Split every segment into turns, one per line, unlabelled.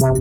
Fala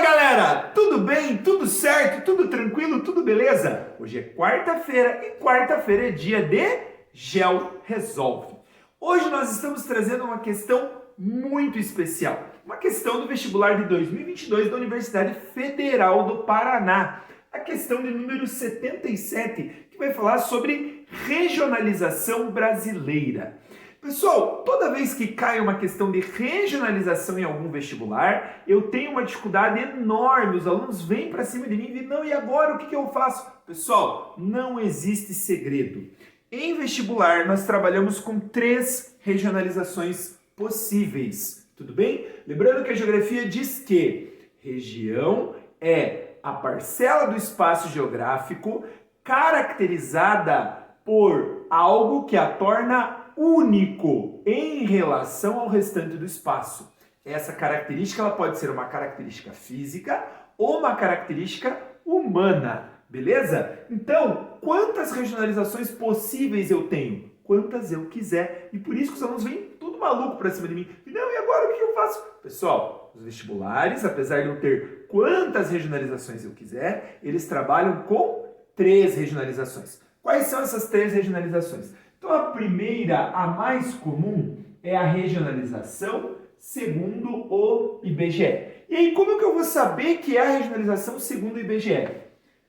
galera, tudo bem? Tudo certo? Tudo tranquilo? Tudo beleza? Hoje é quarta-feira e quarta-feira é dia de Geo Resolve. Hoje nós estamos trazendo uma questão muito especial, uma questão do vestibular de 2022 da Universidade Federal do Paraná, a questão de número 77, que vai falar sobre regionalização brasileira. Pessoal, toda vez que cai uma questão de regionalização em algum vestibular, eu tenho uma dificuldade enorme. Os alunos vêm para cima de mim e dizem, não, e agora o que eu faço? Pessoal, não existe segredo. Em vestibular, nós trabalhamos com 3 regionalizações possíveis, tudo bem? Lembrando que a geografia diz que região é a parcela do espaço geográfico caracterizada por algo que a torna único em relação ao restante do espaço. Essa característica ela pode ser uma característica física ou uma característica humana, beleza? Então, quantas regionalizações possíveis eu tenho? Quantas eu quiser. E por isso que os alunos vêm tudo maluco pra cima de mim. Não, e agora o que eu faço? Pessoal, os vestibulares, apesar de eu ter quantas regionalizações eu quiser, eles trabalham com 3 regionalizações. Quais são essas 3 regionalizações? Então a primeira, a mais comum, é a regionalização segundo o IBGE. E aí como que eu vou saber que é a regionalização segundo o IBGE?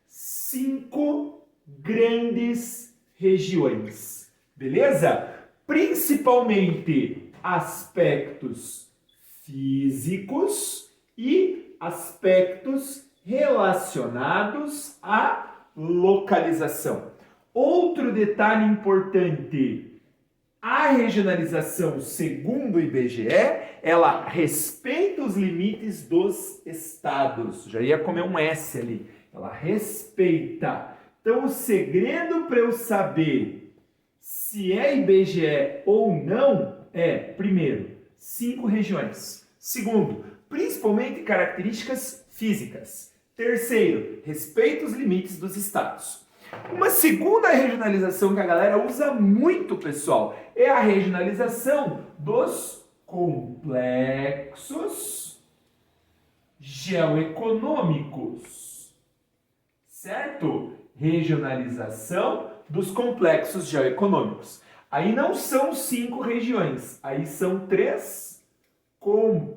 5 grandes regiões, beleza? Principalmente aspectos físicos e aspectos relacionados à localização. Outro detalhe importante, a regionalização segundo o IBGE, ela respeita os limites dos estados. Já ia comer um S ali. Ela respeita. Então, o segredo para eu saber se é IBGE ou não é, primeiro, 5 regiões. Segundo, principalmente características físicas. Terceiro, respeita os limites dos estados. Uma segunda regionalização que a galera usa muito, pessoal, é a regionalização dos complexos geoeconômicos, certo? Regionalização dos complexos geoeconômicos. Aí não são 5 regiões, aí são 3 complexos.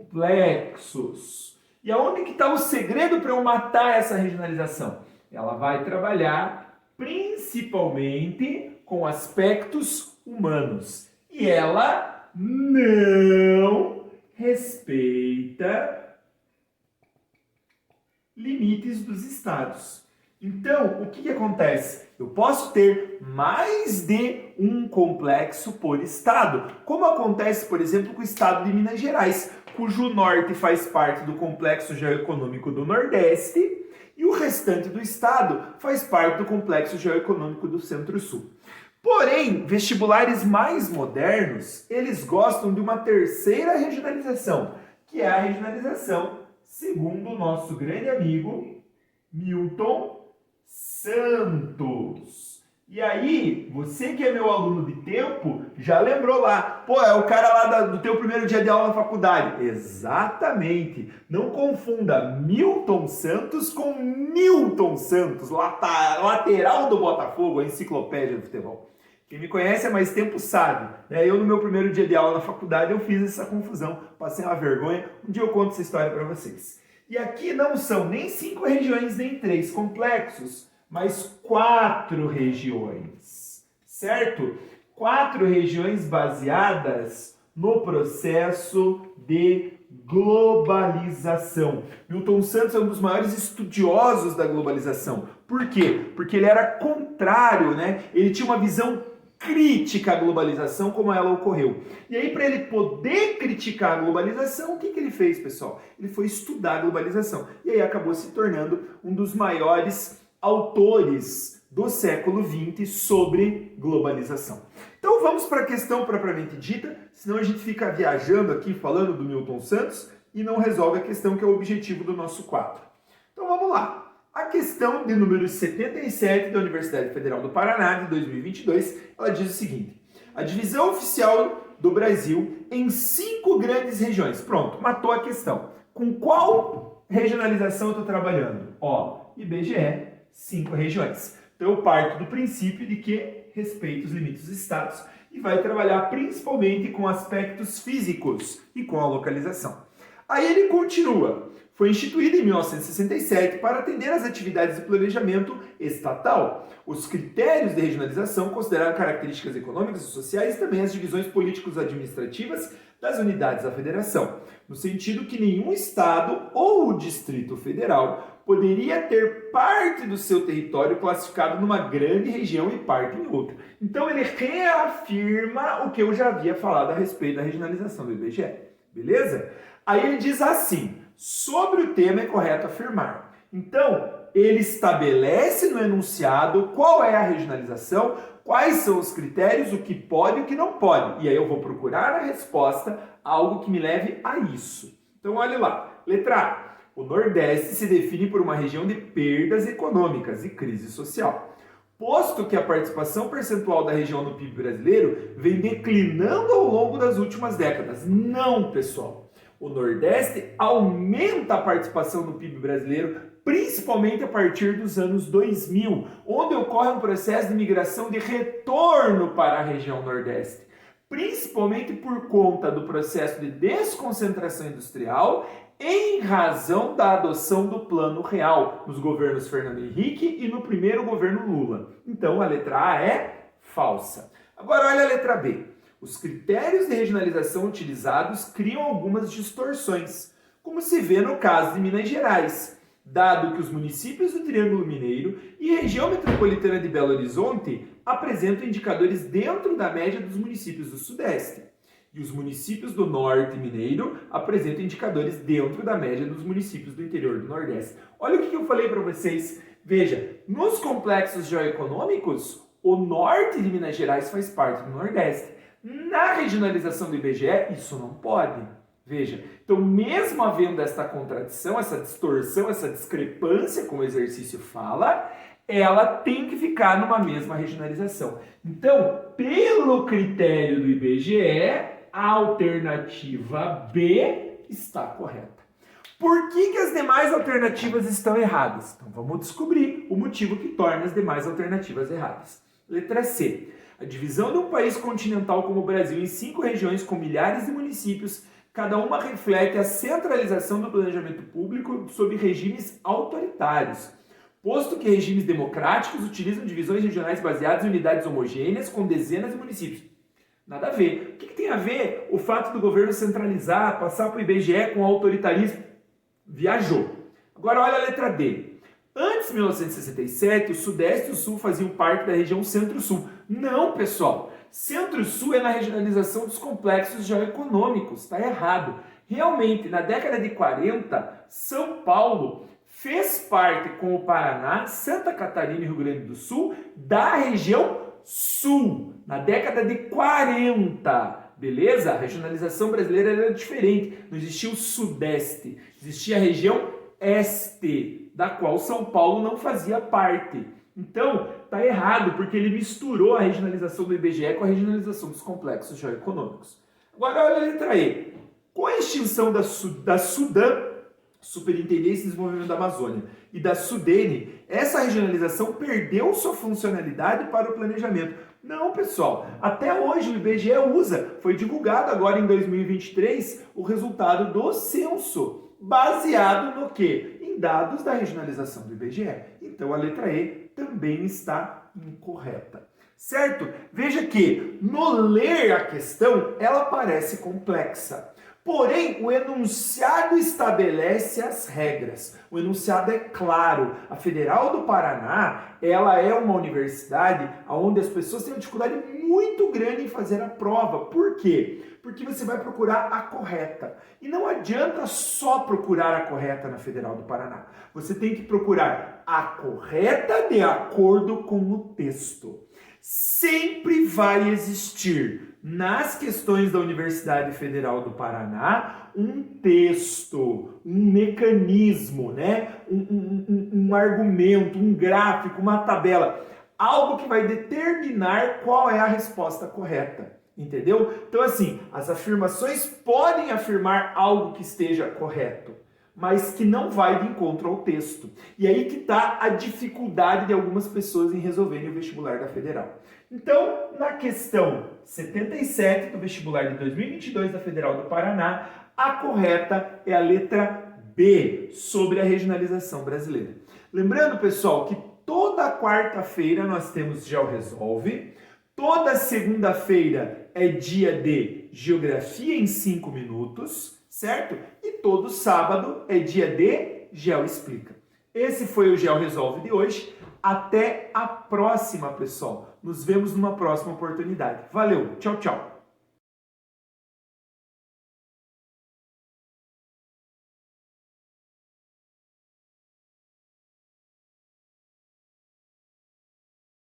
E aonde que está o segredo para eu matar essa regionalização? Ela vai trabalhar principalmente com aspectos humanos. E ela não respeita limites dos estados. Então, o que acontece? Eu posso ter mais de um complexo por estado, como acontece, por exemplo, com o estado de Minas Gerais, cujo norte faz parte do complexo geoeconômico do Nordeste, e o restante do estado faz parte do complexo geoeconômico do Centro-Sul. Porém, vestibulares mais modernos, eles gostam de uma terceira regionalização, que é a regionalização segundo o nosso grande amigo Milton Santos. E aí, você que é meu aluno de tempo, já lembrou lá. Pô, é o cara lá do teu primeiro dia de aula na faculdade. Exatamente. Não confunda Milton Santos com Newton Santos, lateral do Botafogo, a enciclopédia do futebol. Quem me conhece há mais tempo sabe. Né? Eu, no meu primeiro dia de aula na faculdade, eu fiz essa confusão. Passei uma vergonha. Um dia eu conto essa história para vocês. E aqui não são nem 5 regiões, nem 3 complexos, mas 4 regiões, certo? 4 regiões baseadas no processo de globalização. Milton Santos é um dos maiores estudiosos da globalização. Por quê? Porque ele era contrário, né? Ele tinha uma visão crítica à globalização como ela ocorreu. E aí, para ele poder criticar a globalização, o que ele fez, pessoal? Ele foi estudar a globalização. E aí acabou se tornando um dos maiores autores do século XX sobre globalização. Então vamos para a questão propriamente dita, senão a gente fica viajando aqui falando do Milton Santos e não resolve a questão que é o objetivo do nosso quadro. Então vamos lá. A questão de número 77 da Universidade Federal do Paraná, de 2022, ela diz o seguinte: a divisão oficial do Brasil em 5 grandes regiões. Pronto, matou a questão. Com qual regionalização eu estou trabalhando? Ó, IBGE, 5 regiões. Então eu parto do princípio de que respeita os limites dos estados e vai trabalhar principalmente com aspectos físicos e com a localização. Aí ele continua. Foi instituída em 1967 para atender às atividades de planejamento estatal. Os critérios de regionalização consideraram características econômicas e sociais e também as divisões políticos-administrativas das unidades da federação, no sentido que nenhum estado ou distrito federal poderia ter parte do seu território classificado numa grande região e parte em outra. Então ele reafirma o que eu já havia falado a respeito da regionalização do IBGE. Beleza? Aí ele diz assim: sobre o tema é correto afirmar. Então, ele estabelece no enunciado qual é a regionalização, quais são os critérios, o que pode e o que não pode. E aí eu vou procurar na resposta algo que me leve a isso. Então, olha lá. Letra A. O Nordeste se define por uma região de perdas econômicas e crise social. Posto que a participação percentual da região no PIB brasileiro vem declinando ao longo das últimas décadas. Não, pessoal. O Nordeste aumenta a participação no PIB brasileiro, principalmente a partir dos anos 2000, onde ocorre um processo de migração de retorno para a região Nordeste, principalmente por conta do processo de desconcentração industrial em razão da adoção do Plano Real nos governos Fernando Henrique e no primeiro governo Lula. Então a letra A é falsa. Agora olha a letra B. Os critérios de regionalização utilizados criam algumas distorções, como se vê no caso de Minas Gerais, dado que os municípios do Triângulo Mineiro e região metropolitana de Belo Horizonte apresentam indicadores dentro da média dos municípios do Sudeste, e os municípios do Norte Mineiro apresentam indicadores dentro da média dos municípios do interior do Nordeste. Olha o que eu falei para vocês. Veja, nos complexos geoeconômicos, o norte de Minas Gerais faz parte do Nordeste. Na regionalização do IBGE, isso não pode. Veja, então mesmo havendo esta contradição, essa distorção, essa discrepância, como o exercício fala, ela tem que ficar numa mesma regionalização. Então, pelo critério do IBGE, a alternativa B está correta. Por que as demais alternativas estão erradas? Então vamos descobrir o motivo que torna as demais alternativas erradas. Letra C. A divisão de um país continental como o Brasil em 5 regiões com milhares de municípios, cada uma reflete a centralização do planejamento público sob regimes autoritários. Posto que regimes democráticos utilizam divisões regionais baseadas em unidades homogêneas com dezenas de municípios. Nada a ver. O que tem a ver o fato do governo centralizar, passar para o IBGE com autoritarismo? Viajou. Agora olha a letra D. Antes de 1967, o Sudeste e o Sul faziam parte da região Centro-Sul. Não, pessoal. Centro-Sul é na regionalização dos complexos geoeconômicos. Está errado. Realmente, na década de 40, São Paulo fez parte com o Paraná, Santa Catarina e Rio Grande do Sul da região Sul. Na década de 40. Beleza? A regionalização brasileira era diferente. Não existia o Sudeste. Existia a região Este, da qual São Paulo não fazia parte. Então, está errado, porque ele misturou a regionalização do IBGE com a regionalização dos complexos geoeconômicos. Agora, olha a letra E. Com a extinção da Sudan, Superintendência de Desenvolvimento da Amazônia, e da Sudene, essa regionalização perdeu sua funcionalidade para o planejamento. Não, pessoal, até hoje o IBGE usa, foi divulgado agora em 2023, o resultado do censo, baseado no quê? Em dados da regionalização do IBGE. Então a letra E também está incorreta. Certo? Veja que no ler a questão ela parece complexa. Porém, o enunciado estabelece as regras. O enunciado é claro. A Federal do Paraná, ela é uma universidade onde as pessoas têm uma dificuldade muito grande em fazer a prova. Por quê? Porque você vai procurar a correta. E não adianta só procurar a correta na Federal do Paraná. Você tem que procurar a correta de acordo com o texto. Sempre vai existir nas questões da Universidade Federal do Paraná um texto, um mecanismo, né? um argumento, um gráfico, uma tabela, algo que vai determinar qual é a resposta correta. Entendeu? Então, assim, as afirmações podem afirmar algo que esteja correto, mas que não vai de encontro ao texto. E aí que está a dificuldade de algumas pessoas em resolverem o vestibular da Federal. Então, na questão 77 do vestibular de 2022 da Federal do Paraná, a correta é a letra B, sobre a regionalização brasileira. Lembrando, pessoal, que toda quarta-feira nós temos GeoResolve, toda segunda-feira é dia de Geografia em 5 minutos, certo? E todo sábado é dia de GeoExplica. Esse foi o GeoResolve de hoje. Até a próxima, pessoal. Nos vemos numa próxima oportunidade. Valeu, tchau, tchau.